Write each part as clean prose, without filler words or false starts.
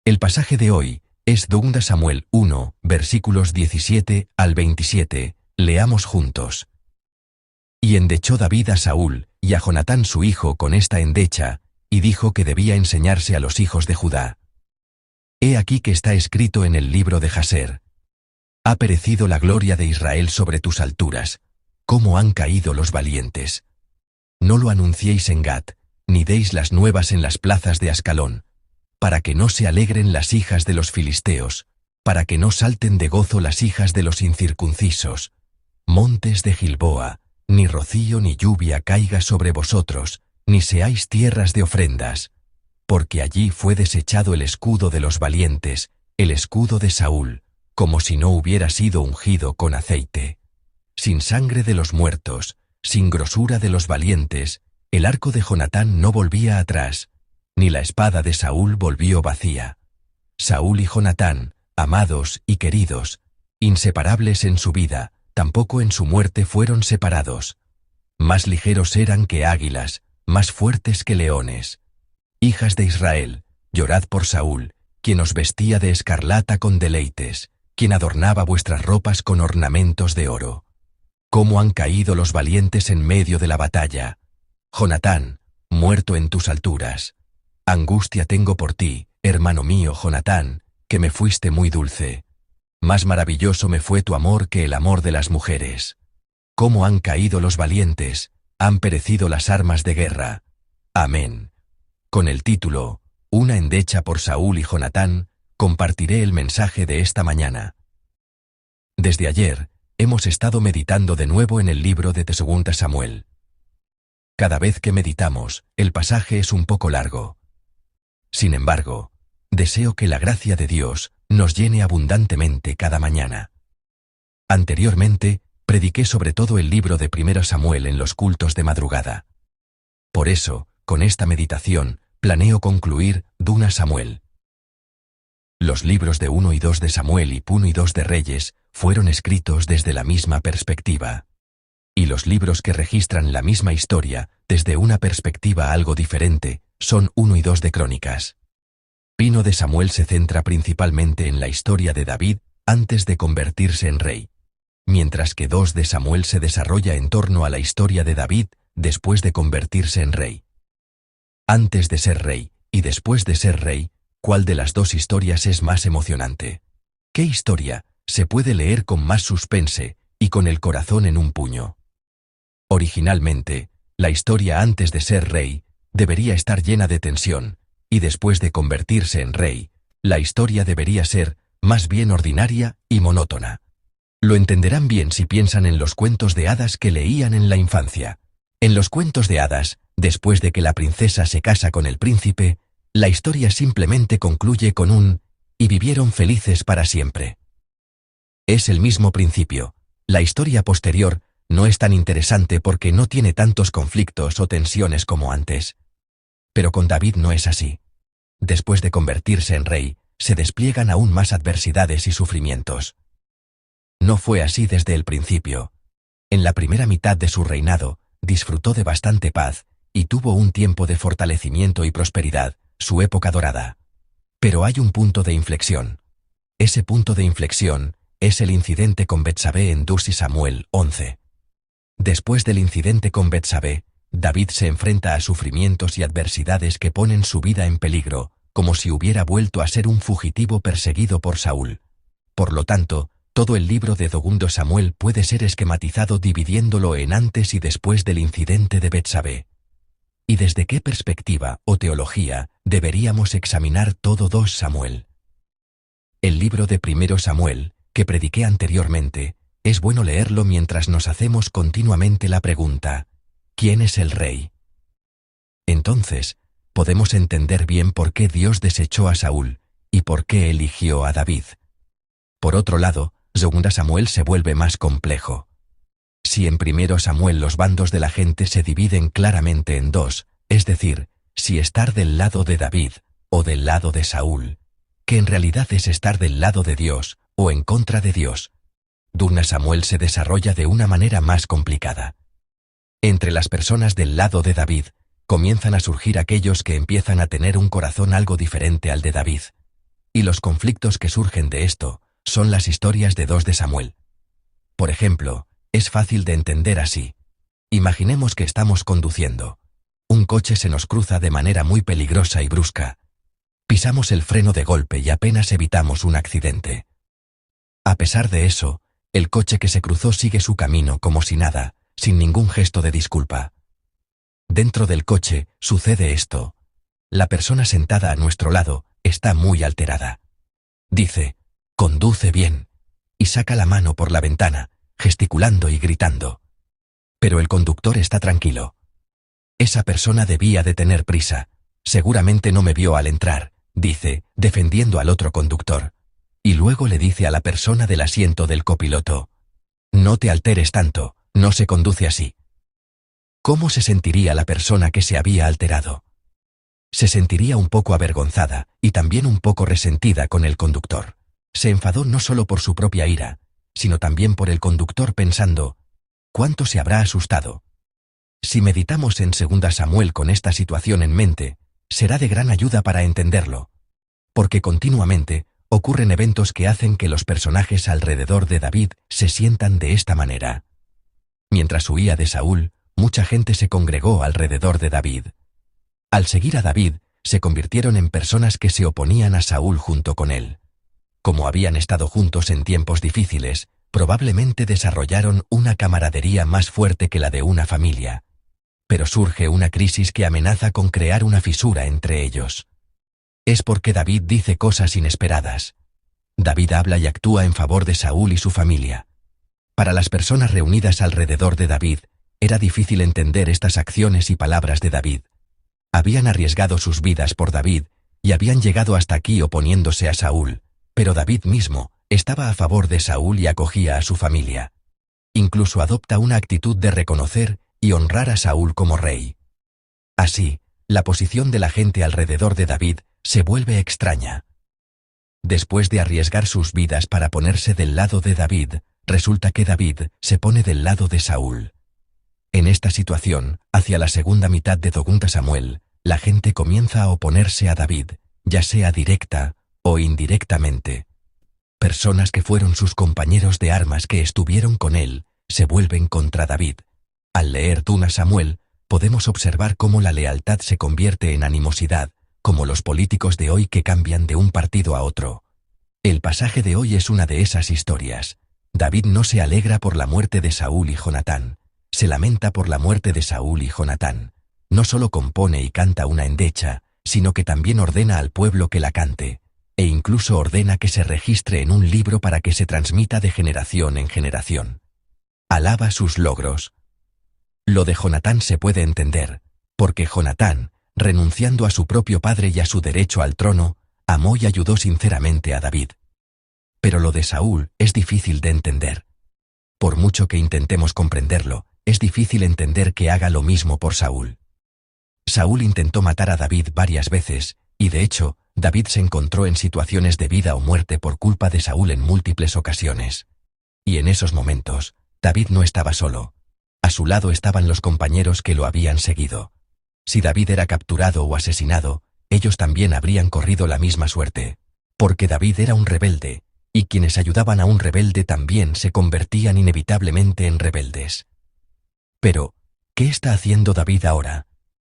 El pasaje de hoy es 2 Samuel 1, versículos 17 al 27. Leamos juntos. Y endechó David a Saúl y a Jonatán su hijo con esta endecha, y dijo que debía enseñarse a los hijos de Judá. He aquí que está escrito en el libro de Jaser: ha perecido la gloria de Israel sobre tus alturas, cómo han caído los valientes. No lo anunciéis en Gat, ni deis las nuevas en las plazas de Ascalón, para que no se alegren las hijas de los filisteos, para que no salten de gozo las hijas de los incircuncisos. Montes de Gilboa, ni rocío ni lluvia caiga sobre vosotros, ni seáis tierras de ofrendas, porque allí fue desechado el escudo de los valientes, el escudo de Saúl, como si no hubiera sido ungido con aceite. Sin sangre de los muertos, sin grosura de los valientes, el arco de Jonatán no volvía atrás, ni la espada de Saúl volvió vacía. Saúl y Jonatán, amados y queridos, inseparables en su vida, tampoco en su muerte fueron separados. Más ligeros eran que águilas, más fuertes que leones. Hijas de Israel, llorad por Saúl, quien os vestía de escarlata con deleites, quien adornaba vuestras ropas con ornamentos de oro. Cómo han caído los valientes en medio de la batalla. Jonatán, muerto en tus alturas. Angustia tengo por ti, hermano mío Jonatán, que me fuiste muy dulce. Más maravilloso me fue tu amor que el amor de las mujeres. Cómo han caído los valientes, han perecido las armas de guerra. Amén. Con el título, Una endecha por Saúl y Jonatán, compartiré el mensaje de esta mañana. Desde ayer, hemos estado meditando de nuevo en el libro de 2 Samuel. Cada vez que meditamos, el pasaje es un poco largo. Sin embargo, deseo que la gracia de Dios nos llene abundantemente cada mañana. Anteriormente, prediqué sobre todo el libro de 1 Samuel en los cultos de madrugada. Por eso, con esta meditación, planeo concluir 2 Samuel. Los libros de 1 y 2 de Samuel y 1 y 2 de Reyes fueron escritos desde la misma perspectiva. Y los libros que registran la misma historia, desde una perspectiva algo diferente, son 1 y 2 de Crónicas. 1 de Samuel se centra principalmente en la historia de David antes de convertirse en rey, mientras que 2 de Samuel se desarrolla en torno a la historia de David después de convertirse en rey. Antes de ser rey y después de ser rey, ¿cuál de las dos historias es más emocionante? ¿Qué historia se puede leer con más suspense y con el corazón en un puño? Originalmente, la historia antes de ser rey debería estar llena de tensión, y después de convertirse en rey, la historia debería ser más bien ordinaria y monótona. Lo entenderán bien si piensan en los cuentos de hadas que leían en la infancia. En los cuentos de hadas, después de que la princesa se casa con el príncipe, la historia simplemente concluye con un «y vivieron felices para siempre». Es el mismo principio. La historia posterior no es tan interesante porque no tiene tantos conflictos o tensiones como antes. Pero con David no es así. Después de convertirse en rey, se despliegan aún más adversidades y sufrimientos. No fue así desde el principio. En la primera mitad de su reinado, disfrutó de bastante paz y tuvo un tiempo de fortalecimiento y prosperidad, su época dorada. Pero hay un punto de inflexión. Ese punto de inflexión es el incidente con Betsabé en 2 Samuel 11. Después del incidente con Betsabé, David se enfrenta a sufrimientos y adversidades que ponen su vida en peligro, como si hubiera vuelto a ser un fugitivo perseguido por Saúl. Por lo tanto, todo el libro de 2 Samuel puede ser esquematizado dividiéndolo en antes y después del incidente de Betsabé. ¿Y desde qué perspectiva o teología deberíamos examinar todo 2 Samuel? El libro de 1 Samuel, que prediqué anteriormente, es bueno leerlo mientras nos hacemos continuamente la pregunta: ¿quién es el rey? Entonces, podemos entender bien por qué Dios desechó a Saúl y por qué eligió a David. Por otro lado, 2 Samuel se vuelve más complejo. Si en 1 Samuel los bandos de la gente se dividen claramente en dos, es decir, si estar del lado de David o del lado de Saúl, que en realidad es estar del lado de Dios o en contra de Dios, 2 Samuel se desarrolla de una manera más complicada. Entre las personas del lado de David, comienzan a surgir aquellos que empiezan a tener un corazón algo diferente al de David. Y los conflictos que surgen de esto son las historias de 2 de Samuel. Por ejemplo, es fácil de entender así. Imaginemos que estamos conduciendo. Un coche se nos cruza de manera muy peligrosa y brusca. Pisamos el freno de golpe y apenas evitamos un accidente. A pesar de eso, el coche que se cruzó sigue su camino como si nada, sin ningún gesto de disculpa. Dentro del coche sucede esto. La persona sentada a nuestro lado está muy alterada. Dice, «Conduce bien», y saca la mano por la ventana, gesticulando y gritando. Pero el conductor está tranquilo. Esa persona debía de tener prisa. Seguramente no me vio al entrar, dice, defendiendo al otro conductor. Y luego le dice a la persona del asiento del copiloto, «No te alteres tanto, no se conduce así». ¿Cómo se sentiría la persona que se había alterado? Se sentiría un poco avergonzada y también un poco resentida con el conductor. Se enfadó no solo por su propia ira, sino también por el conductor pensando, ¿cuánto se habrá asustado? Si meditamos en 2 Samuel con esta situación en mente, será de gran ayuda para entenderlo. Porque continuamente ocurren eventos que hacen que los personajes alrededor de David se sientan de esta manera. Mientras huía de Saúl, mucha gente se congregó alrededor de David. Al seguir a David, se convirtieron en personas que se oponían a Saúl junto con él. Como habían estado juntos en tiempos difíciles, probablemente desarrollaron una camaradería más fuerte que la de una familia. Pero surge una crisis que amenaza con crear una fisura entre ellos. Es porque David dice cosas inesperadas. David habla y actúa en favor de Saúl y su familia. Para las personas reunidas alrededor de David, era difícil entender estas acciones y palabras de David. Habían arriesgado sus vidas por David y habían llegado hasta aquí oponiéndose a Saúl, pero David mismo estaba a favor de Saúl y acogía a su familia. Incluso adopta una actitud de reconocer y honrar a Saúl como rey. Así, la posición de la gente alrededor de David se vuelve extraña. Después de arriesgar sus vidas para ponerse del lado de David, resulta que David se pone del lado de Saúl. En esta situación, hacia la segunda mitad de 2 Samuel, la gente comienza a oponerse a David, ya sea directa o indirectamente. Personas que fueron sus compañeros de armas que estuvieron con él, se vuelven contra David. Al leer 2 Samuel, podemos observar cómo la lealtad se convierte en animosidad, como los políticos de hoy que cambian de un partido a otro. El pasaje de hoy es una de esas historias. David no se alegra por la muerte de Saúl y Jonatán. Se lamenta por la muerte de Saúl y Jonatán. No solo compone y canta una endecha, sino que también ordena al pueblo que la cante, e incluso ordena que se registre en un libro para que se transmita de generación en generación. Alaba sus logros. Lo de Jonatán se puede entender, porque Jonatán, renunciando a su propio padre y a su derecho al trono, amó y ayudó sinceramente a David. Pero lo de Saúl es difícil de entender. Por mucho que intentemos comprenderlo, es difícil entender que haga lo mismo por Saúl. Saúl intentó matar a David varias veces, y de hecho, David se encontró en situaciones de vida o muerte por culpa de Saúl en múltiples ocasiones. Y en esos momentos, David no estaba solo. A su lado estaban los compañeros que lo habían seguido. Si David era capturado o asesinado, ellos también habrían corrido la misma suerte. Porque David era un rebelde, y quienes ayudaban a un rebelde también se convertían inevitablemente en rebeldes. Pero, ¿qué está haciendo David ahora?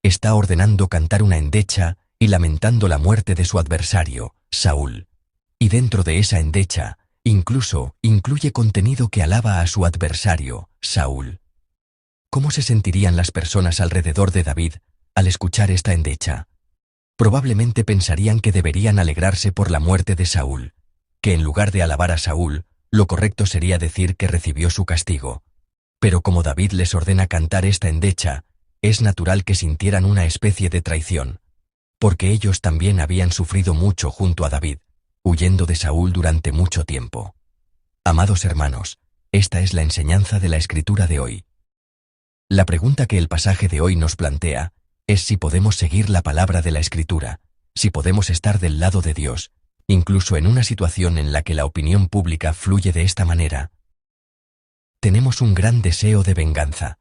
Está ordenando cantar una endecha y lamentando la muerte de su adversario, Saúl. Y dentro de esa endecha, incluso incluye contenido que alaba a su adversario, Saúl. ¿Cómo se sentirían las personas alrededor de David al escuchar esta endecha? Probablemente pensarían que deberían alegrarse por la muerte de Saúl, que en lugar de alabar a Saúl, lo correcto sería decir que recibió su castigo. Pero como David les ordena cantar esta endecha, es natural que sintieran una especie de traición, porque ellos también habían sufrido mucho junto a David, huyendo de Saúl durante mucho tiempo. Amados hermanos, esta es la enseñanza de la Escritura de hoy. La pregunta que el pasaje de hoy nos plantea es si podemos seguir la palabra de la Escritura, si podemos estar del lado de Dios, incluso en una situación en la que la opinión pública fluye de esta manera. Tenemos un gran deseo de venganza.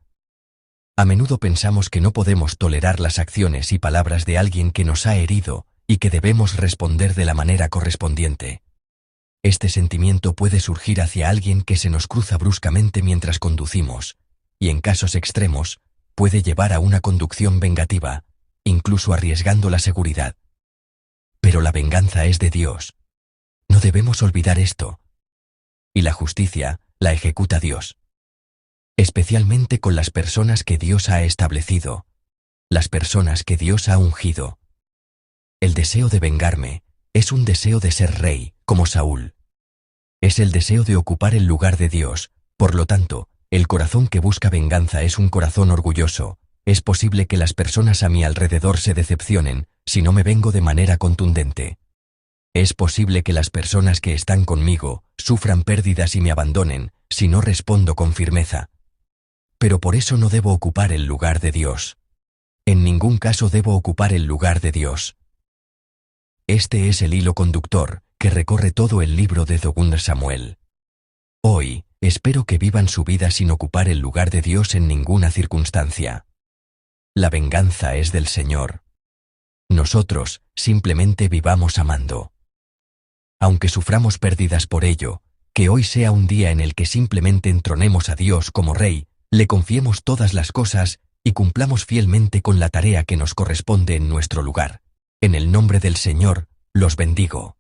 A menudo pensamos que no podemos tolerar las acciones y palabras de alguien que nos ha herido y que debemos responder de la manera correspondiente. Este sentimiento puede surgir hacia alguien que se nos cruza bruscamente mientras conducimos, y en casos extremos, puede llevar a una conducción vengativa, incluso arriesgando la seguridad. Pero la venganza es de Dios. No debemos olvidar esto. Y la justicia la ejecuta Dios. Especialmente con las personas que Dios ha establecido, las personas que Dios ha ungido. El deseo de vengarme es un deseo de ser rey, como Saúl. Es el deseo de ocupar el lugar de Dios, por lo tanto, el corazón que busca venganza es un corazón orgulloso. Es posible que las personas a mi alrededor se decepcionen si no me vengo de manera contundente. Es posible que las personas que están conmigo sufran pérdidas y me abandonen si no respondo con firmeza. Pero por eso no debo ocupar el lugar de Dios. En ningún caso debo ocupar el lugar de Dios. Este es el hilo conductor que recorre todo el libro de 2 Samuel. Hoy, espero que vivan su vida sin ocupar el lugar de Dios en ninguna circunstancia. La venganza es del Señor. Nosotros simplemente vivamos amando. Aunque suframos pérdidas por ello, que hoy sea un día en el que simplemente entronemos a Dios como Rey, le confiemos todas las cosas y cumplamos fielmente con la tarea que nos corresponde en nuestro lugar. En el nombre del Señor, los bendigo.